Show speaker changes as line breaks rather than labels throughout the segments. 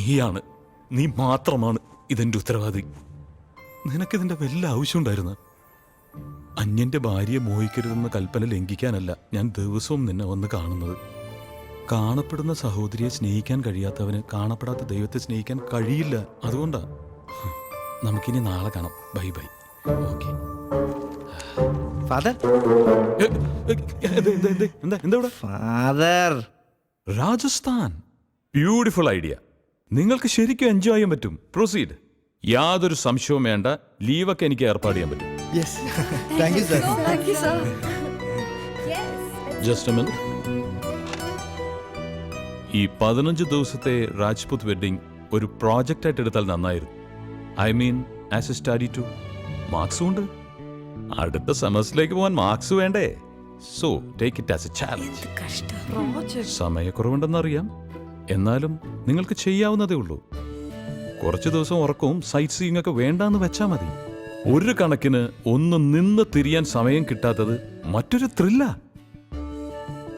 നീയാണ്, നീ മാത്രമാണ് ഇതെന്റെ ഉത്തരവാദി. നിനക്കിതിന്റെ വല്ല ആവശ്യമുണ്ടായിരുന്നു? അന്യന്റെ ഭാര്യയെ മോഹിക്കരുതെന്ന കൽപ്പന ലംഘിക്കാനല്ല ഞാൻ ദിവസവും നിന്നെ വന്ന് കാണുന്നത്. കാണപ്പെടുന്ന സഹോദരിയെ സ്നേഹിക്കാൻ കഴിയാത്തവന് കാണപ്പെടാത്ത ദൈവത്തെ സ്നേഹിക്കാൻ കഴിയില്ല. അതുകൊണ്ടാ. നമുക്കിനി നാളെ കാണാം. Bye bye. Okay
father. Father,
Rajasthan beautiful idea. നിങ്ങൾക്ക് ശരിക്കും എൻജോയ് ചെയ്യാൻ പറ്റും. പ്രൊസീഡ്. യാതൊരു സംശയവും വേണ്ട. ലീവൊക്കെ എനിക്ക് ഏർപ്പാട് ചെയ്യാൻ പറ്റും. Just A minute. ഈ 15 ദിവസത്തെ രാജ്പുത് വെഡിങ് ഒരു പ്രോജക്റ്റ് ആയിട്ട് എടുത്താൽ നന്നായിരുന്നു. I mean as a study too. മാർക്സും ഉണ്ട്. അടുത്ത സെമസ്റ്ററിലേക്ക് പോകാൻ മാർക്സ് വേണ്ടേ? So take it as a challenge. സമയക്കുറവുണ്ടെന്നറിയാം, എന്നാലും നിങ്ങൾക്ക് ചെയ്യാവുന്നതേ ഉള്ളൂ. കുറച്ച് ദിവസം ഉറക്കവും സൈറ്റ് സീയിങ് ഒക്കെ വേണ്ടാന്ന് വെച്ചാ മതി. ഒരു കണക്കിന് ഒന്ന് നിന്ന് തിരിയാൻ സമയം കിട്ടാത്തത് മറ്റൊരു ത്രില്ല.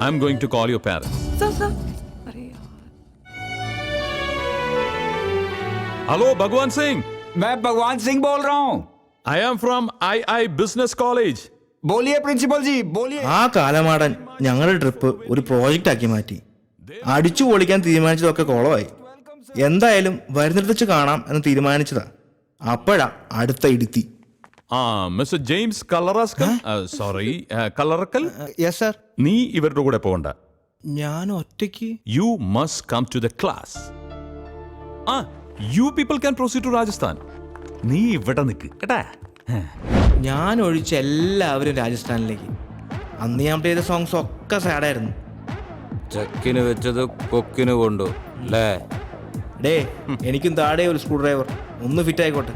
I am going to call your parents. Hello Bhagwan Singh.
मैं भगवान सिंह बोल रहा हूँ.
I am from I business college.
बोलिए प्रिंसिपल जी, बोलिए.
ആ കാലമാടൻ ഞങ്ങളുടെ ട്രിപ്പ് ഒരു പ്രോജക്റ്റ് ആക്കി മാറ്റി. അടിച്ചു പൊളിക്കാൻ തീരുമാനിച്ചതൊക്കെ കുളമായി. എന്തായാലും വരുന്നിടത്ത് വെച്ച് കാണാം എന്ന് തീരുമാനിച്ചതാ. അപ്പോഴാ അടുത്ത ഇടുത്തി.
Mister James Kallaraskal, sorry Kallarakkal.
Yes sir.
നീ ഇവരുടെ കൂടെ പോകണ്ട.
ഞാൻ ഒറ്റയ്ക്ക്.
You must come to the class. You people can proceed to Rajasthan. നീ ഇവിടെ നിൽക്ക് കേട്ടാ.
ഞാൻ ഒഴിച്ച എല്ലാവരും രാജസ്ഥാനിലേക്ക്. അന്ന് ഞാൻ ചെയ്ത സോങ്സ് ഒക്കെ സാഡായിരുന്നു.
ചക്കിന് വെച്ചത് കൊക്കിന് കൊണ്ടു അല്ലേ?
ഡേ, എനിക്കും താഴെ ഒരു സ്ക്രൂ ഡ്രൈവർ ഒന്ന് ഫിറ്റ് ആയിക്കോട്ടെ.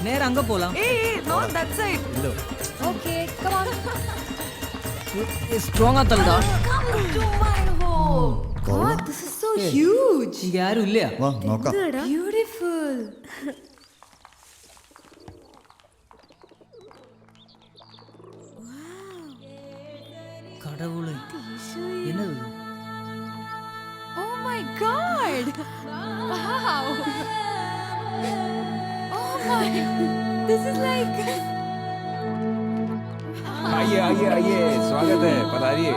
நேரா அங்க போலாம்.
Not that side. Okay, come on.
ஸ்ட்ராங்கா தள்ளுடா.
Come to my home. God, this is so huge.
இங்க யாரும் இல்லையா?
വാ നോക്കാം.
Beautiful.
கடவுளே, என்னது?
Oh my God. Wow. Oh my. This is like.
आइए आइए आइए, स्वागत है, पधारिए.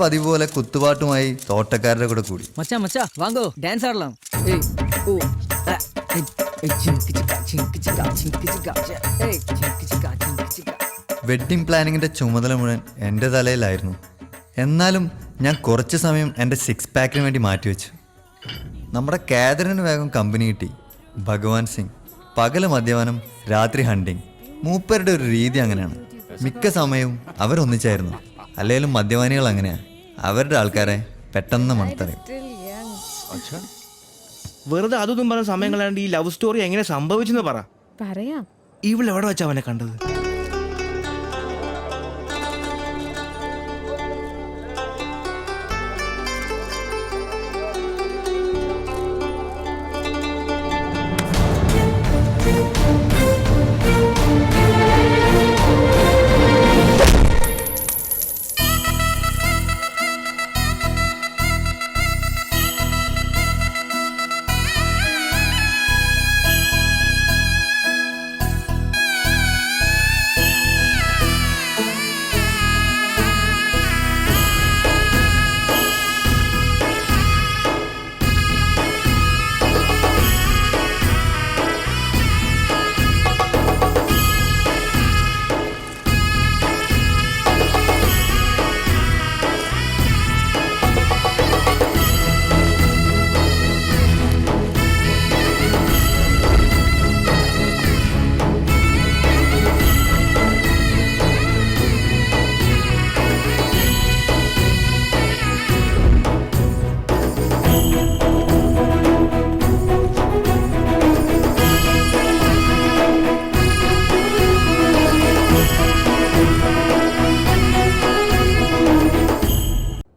പതിവ് പോലെ കുത്തുപാട്ടുമായി തോട്ടക്കാരുടെ കൂടെ കൂടി.
மச்சான் மச்சான் வாங்கோ டான்ஸ் ஆடலாம் ஏய் ஓ சிங்கு சிக்கா சிங்கு சிக்கா சிங்கு சிக்கா ஏய் சிங்கு சிக்கா சிங்கு சிக்கா
വെഡ്ഡിംഗ് പ്ലാനിങ്ങിൻ്റെ ചുമതല മുഴുവൻ എൻ്റെ തലയിലായിരുന്നു. എന്നാലും ഞാൻ കുറച്ച് സമയം എൻ്റെ 6 പാക്കിന് വേണ്ടി മാറ്റിവെച്ചു. നമ്മുടെ കാതറിന് വേഗം കമ്പനി കിട്ടി. ഭഗവാൻ സിംഗ് പകല് മദ്യപാനം, രാത്രി ഹണ്ടിങ്. മൂപ്പരുടെ ഒരു രീതി അങ്ങനെയാണ്. മിക്ക സമയവും അവരൊന്നിച്ചായിരുന്നു. അല്ലെങ്കിലും മദ്യപാനികൾ അങ്ങനെയാണ്, അവരുടെ ആൾക്കാരെ പെട്ടെന്ന് മണത്തറിയും.
വെറുതെ അതൊന്നും പറഞ്ഞ സമയം കളയാണ്ട് ഈ ലവ് സ്റ്റോറി എങ്ങനെ സംഭവിച്ചെന്ന് പറ.
പറയാം.
ഇവിടെ എവിടെ വെച്ചാ അവനെ കണ്ടത്?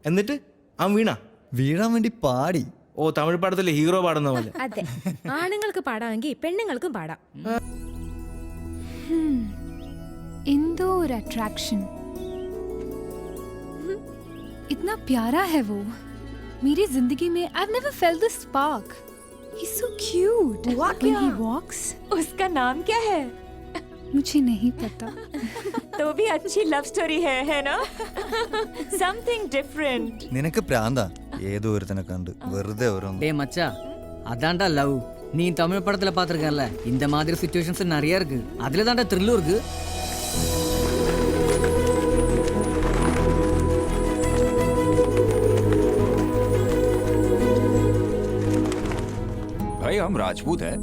എന്നിട്ട് അവൻ
വീഴാൻ വേണ്ടി പാടി.
ഓ, തമിഴ് പാടത്തിലെ ഹീറോ പാടുന്ന പോലെ.
അതെ, ആണുങ്ങൾക്ക് പാടാമെങ്കിൽ പെണ്ണുങ്ങൾക്കും പാടാം.
इंदो और अट्रैक्शन इतना प्यारा है वो. मेरी जिंदगी में I've never felt this spark. He's so cute. When he walks.
उसका नाम क्या है?
मुझे नहीं पता.
तो भी अच्छी लव स्टोरी है ना? Something different.
നിനക്ക് പ്രാന്താ ഏതോ ഒരുത്തനെ കണ്ട് വെറുതെ ഓരോന്ന്.
டேய் மச்சான் அதான்டா லவ். நீ தமிழ் படத்துல பாத்திருக்கல, இந்த மாதிரி சிச்சுவேஷன்ஸ் நிறைய இருக்கு. அதுல தான்டா த்ரில்லும் இருக்கு.
भाई हम राजपूत हैं,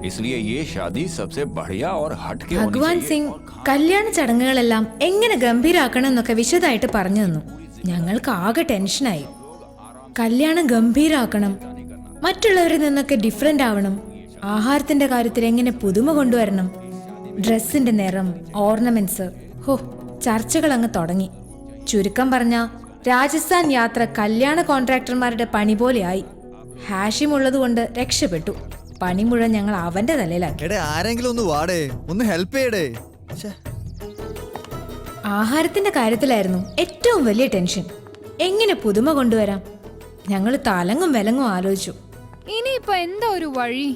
इसलिए ये शादी सबसे बढ़िया और हटके होनी
ഭഗവാൻ
चाहिए.
സിംഗ് കല്യാണ ചടങ്ങുകളെല്ലാം എങ്ങനെ ഗംഭീരാക്കണം എന്നൊക്കെ വിശദമായിട്ട് പറഞ്ഞു തന്നു. ഞങ്ങൾക്ക് ആകെ ടെൻഷനായി. കല്യാണം ഗംഭീരാക്കണം, മറ്റുള്ളവരിൽ നിന്നൊക്കെ ഡിഫറെന്റ് ആവണം, ആഹാരത്തിന്റെ കാര്യത്തിൽ എങ്ങനെ പുതുമ കൊണ്ടുവരണം, ഡ്രസ്സിന്റെ നിറം, ഓർണമെന്റ്സ്. ഹോ, ചർച്ചകൾ അങ്ങ് തുടങ്ങി. ചുരുക്കം പറഞ്ഞ രാജസ്ഥാൻ യാത്ര കല്യാണ കോൺട്രാക്ടർമാരുടെ പണി പോലെയായി. ഹാഷിം ഉള്ളതുകൊണ്ട് രക്ഷപ്പെട്ടു. പണി മുഴുവൻ ഞങ്ങൾ അവന്റെ തലയിലാക്കി.
എടേ ആരെങ്കിലും ഒന്ന് വാടേ, ഒന്ന് ഹെൽപ്പ് ചെയ്യടേ.
ആഹാരത്തിന്റെ കാര്യത്തിലായിരുന്നു ഏറ്റവും വലിയ ടെൻഷൻ. എങ്ങനെ പുതുമ കൊണ്ടുവരാം? ഞങ്ങൾ തലങ്ങും വിലങ്ങും ആലോചിച്ചു.
ഇനിയിപ്പോ എന്താ ഒരു വഴി?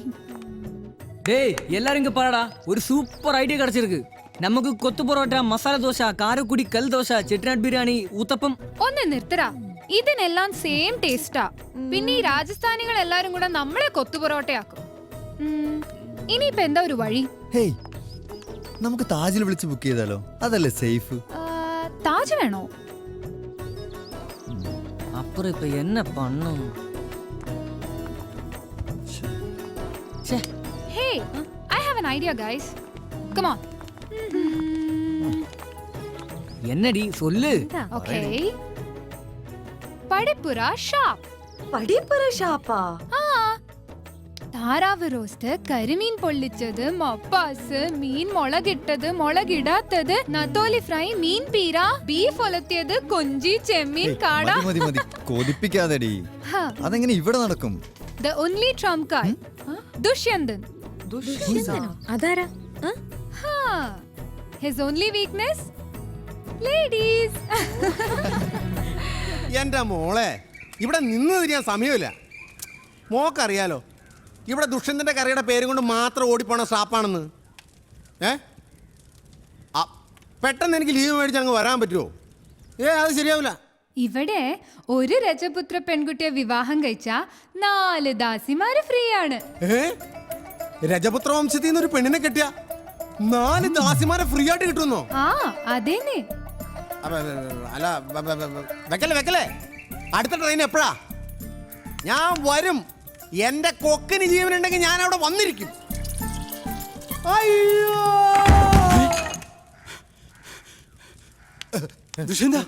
டேய் எல்லாரும் இங்க பாருடா, ஒரு சூப்பர் ஐடியா கிடைச்சிருக்கு. நமக்கு கொத்து பரோட்டா, மசாலா தோசை, காரக்குடி கல் தோசை, செட்டிநாட் பிரியாணி, ஊത്തപ്പം.
ഒന്ന് നിർത്തടാ, ഇതിനെല്ലാം സെയിം ടേസ്റ്റാ. പിന്നെ ഈ രാജസ്ഥാനികൾ എല്ലാരും കൂടെ നമ്മളെ കൊത്തുപൊറോട്ടയാക്കും. ഇനിയിപ്പോ എന്താ ഒരു വഴി?
ഹേയ്, നമുക്ക് താജിൽ വിളിച്ച് ബുക്ക് ചെയ്താലോ? അതല്ലേ സേഫ്.
താജ് വേണോ?
அப்புறம் இப்ப என்ன பண்ணும்?
Hey, I have an idea, guys. Come on.
என்னடி சொல்லு.
Okay. പടിപ്പുര ഷാപ്പ്.
പടിപ്പുര ഷാപ്പാ?
താറാവ് റോസ്റ്റ്, കരിമീൻ പൊള്ളിച്ചത്, മപ്പാസ്, മീൻ മുളകിട്ടത്, മുളകിടാത്തത്, നത്തോലി ഫ്രൈ, മീൻ പീര, ബീഫ് ഒലത്തിയത്, കൊഞ്ചി, ചെമ്മീൻ, കാട.
മതി മതി കൊതിപ്പിക്കാതെടി. അതെങ്ങനെ ഇവിടെ നടക്കും?
The only trump card. Dushyanthan.
അതാരാ?
His only weakness? Ladies.
എൻ്റെ മോളെ, ഇവിടെ നിന്ന് തിരിയാൻ സമയമില്ല. മോക്കറിയാലോ ഇവിടെ ദുഷ്യന്തൻ്റെ കറിയുടെ പേരും കൊണ്ട് മാത്രം ഓടിപ്പോണ ഷാപ്പാണെന്ന്. പെട്ടെന്ന് എനിക്ക് ലീവ് മേടിച്ച് അങ്ങ് വരാൻ പറ്റുമോ? അത് ശരിയാവില്ല.
ഇവിടെ ഒരു രജപുത്ര പെൺകുട്ടിയെ വിവാഹം കഴിച്ച 4 ദാസിമാര് ഫ്രീ ആണ്.
രജപുത്ര വംശത്തിൽ നിന്ന് ഒരു പെണ്ണിനെ കെട്ടിയ 4 ദാസിമാരെ ഫ്രീ ആയിട്ട് കിട്ടുന്നോ?
ആ അതേനെ.
അല്ല വെക്കല്ലേ അടുത്ത ട്രെയിൻ എപ്പോഴാ? ഞാൻ വരും. എന്റെ കൊക്കിന് ജീവനുണ്ടെങ്കിൽ ഞാൻ അവിടെ വന്നിരിക്കും. അയ്യോ
ദുഷ്യന്ത